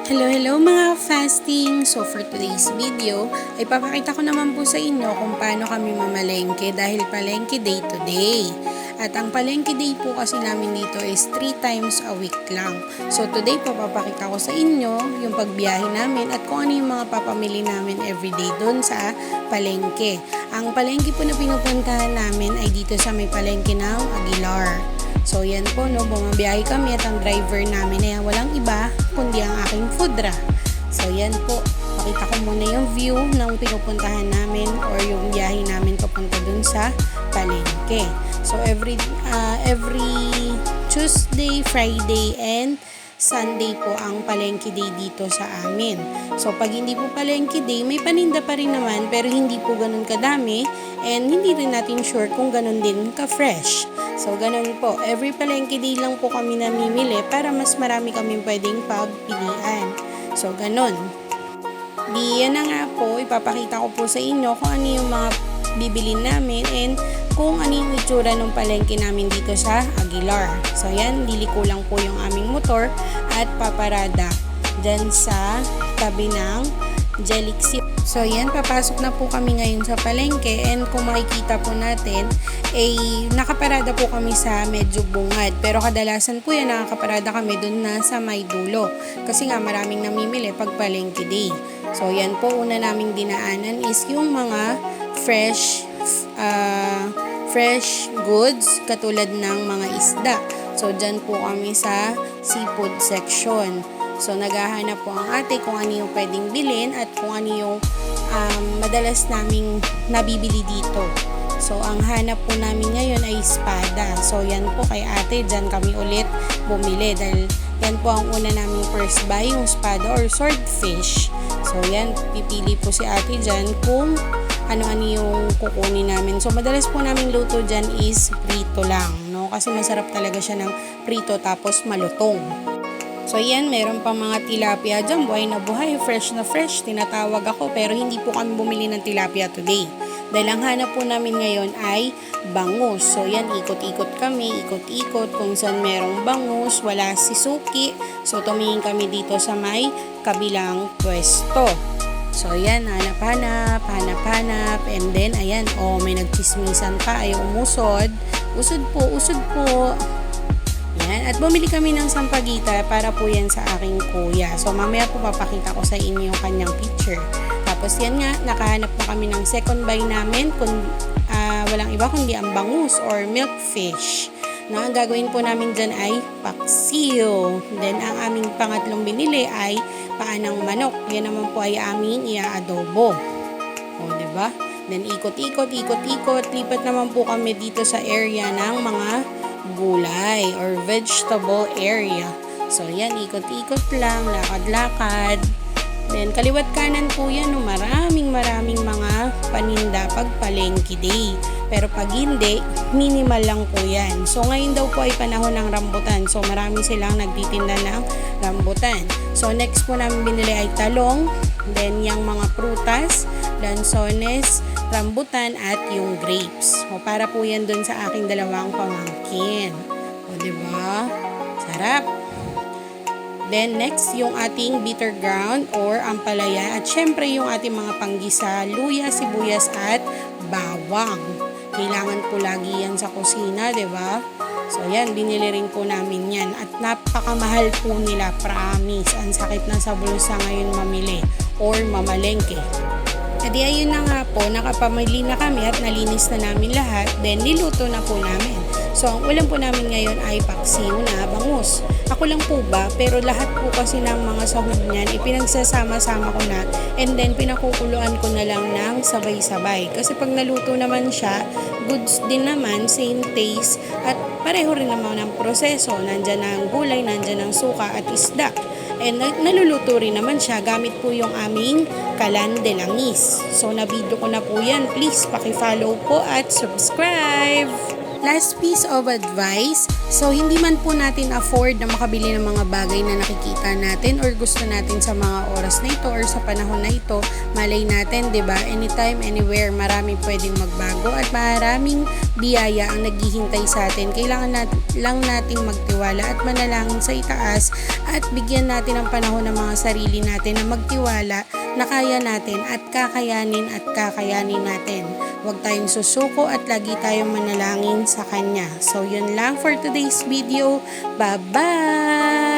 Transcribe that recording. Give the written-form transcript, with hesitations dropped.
Hello mga fasting! So for today's video, ay papakita ko naman po sa inyo kung paano kami mamalengke dahil palengke day to day. At ang palengke day po kasi namin dito is 3 times a week lang. So today po papakita ko sa inyo yung pagbiyahe namin at kung ano yung mga papamili namin everyday doon sa palengke. Ang palengke po na pinupuntahan namin ay dito sa may palengke ng Aguilar. So yan po, no, bumabiyahe kami at ang driver namin ay walang iba kundi ang aking foodra. So yan po, pakita ko muna yung view ng pinupuntahan namin or yung biyahe namin papunta dun sa palengke. So every Tuesday, Friday, and Sunday po ang palengke day dito sa amin. So pag hindi po palengke day, may paninda pa rin naman pero hindi po ganun kadami and hindi rin natin sure kung ganun din ka-fresh. So, ganun po. Every palengke day lang po kami namimili para mas marami kami pwedeng pagpilian. So, ganun. Yan na nga po, ipapakita ko po sa inyo kung ano yung mga bibilin namin and kung ano yung itsura ng palengke namin dito sa Aguilar. So, yan, liliko lang po yung aming motor at paparada dyan sa tabi ng Jelixi. So, yan, papasok na po kami ngayon sa palengke and kung makikita po natin, nakaparada po kami sa medyo bungad. Pero kadalasan po yan, nakakaparada kami dun na sa may dulo. Kasi nga, maraming namimili pag palengke day. So, yan po, una naming dinaanan is yung mga fresh goods katulad ng mga isda. So, dyan po kami sa seafood section. So, naghahanap po ang ate kung ano yung pwedeng bilhin at kung ano yung madalas naming nabibili dito. So, ang hanap po namin ngayon ay espada. So, yan po kay ate, dyan kami ulit bumili dahil yan po ang una naming first buy, yung espada or swordfish. So, yan, pipili po si ate dyan kung ano-ano yung kukunin namin. So, madalas po namin luto dyan is prito lang, no? Kasi masarap talaga siya ng prito tapos malutong. So yan, meron pang mga tilapia dyan, buhay na buhay, fresh na fresh, tinatawag ako, pero hindi po kami bumili ng tilapia today. Dahil ang hanap po namin ngayon ay bangus. So yan, ikot-ikot kami, ikot-ikot kung saan merong bangus, wala si suki. So tumingin kami dito sa may kabilang pwesto. So yan, hanap-hanap, and then ayan, may nagchismisan pa, ay umusod. Usod po. Yan. At bumili kami ng sampagita para po yan sa aking kuya. So, mamaya po papakita ko sa inyo yung kanyang picture. Tapos yan nga, nakahanap po kami ng second buy namin kung walang iba kundi ang bangus or milkfish. Na ang gagawin po namin dyan ay paksiw. Then, ang aming pangatlong binili ay paanang manok. Yan naman po ay aming iaadobo. O, diba? Then, ikot-ikot. Lipat naman po kami dito sa area ng mga gulay or vegetable area. So, yan, ikot-ikot lang, lakad-lakad. Then, kaliwat kanan po yan, no, maraming mga paninda pag palengke day. Pero pag hindi, minimal lang po yan. So, ngayon daw po ay panahon ng rambutan. So, marami silang nagtitinda ng rambutan. So, next po namin binili ay talong, then yung mga prutas, lansones, rambutan at yung grapes. O para po yan dun sa aking dalawang pamangkin. O diba? Sarap. Then next yung ating bitter gourd or ampalaya at syempre yung ating mga panggisa, luya, sibuyas at bawang. Kailangan po lagi yan sa kusina, diba? So yan, binili rin po namin yan at napakamahal po nila, promise. Ang sakit na sa bulsa ngayon mamili or mamalengke. At ayun na nga po, nakapamili na kami at nalinis na namin lahat, then niluto na po namin. So, ang ulam po namin ngayon ay paksiw na bangus. Ako lang po ba, pero lahat po kasi ng mga sahog niyan, ipinagsasama-sama ko na and then pinakukuluan ko na lang ng sabay-sabay. Kasi pag naluto naman siya, goods din naman, same taste at pareho rin naman ang proseso. Nandyan ang gulay, nandyan ang suka at isda. And naluluto rin naman siya gamit po yung aming kalan de langis. So, na-video ko na po yan. Please, paki-follow po at subscribe! Last piece of advice, so hindi man po natin afford na makabili ng mga bagay na nakikita natin or gusto natin sa mga oras na ito or sa panahon na ito, malay natin, 'di ba? Anytime, anywhere, marami pwedeng magbago at maraming biyaya ang naghihintay sa atin. Kailangan lang nating magtiwala at manalangin sa itaas at bigyan natin ng panahon ng mga sarili natin na magtiwala na kaya natin at kakayanin natin. Huwag tayong susuko at lagi tayong manalangin sa Kanya. So, yun lang for today's video. Bye-bye!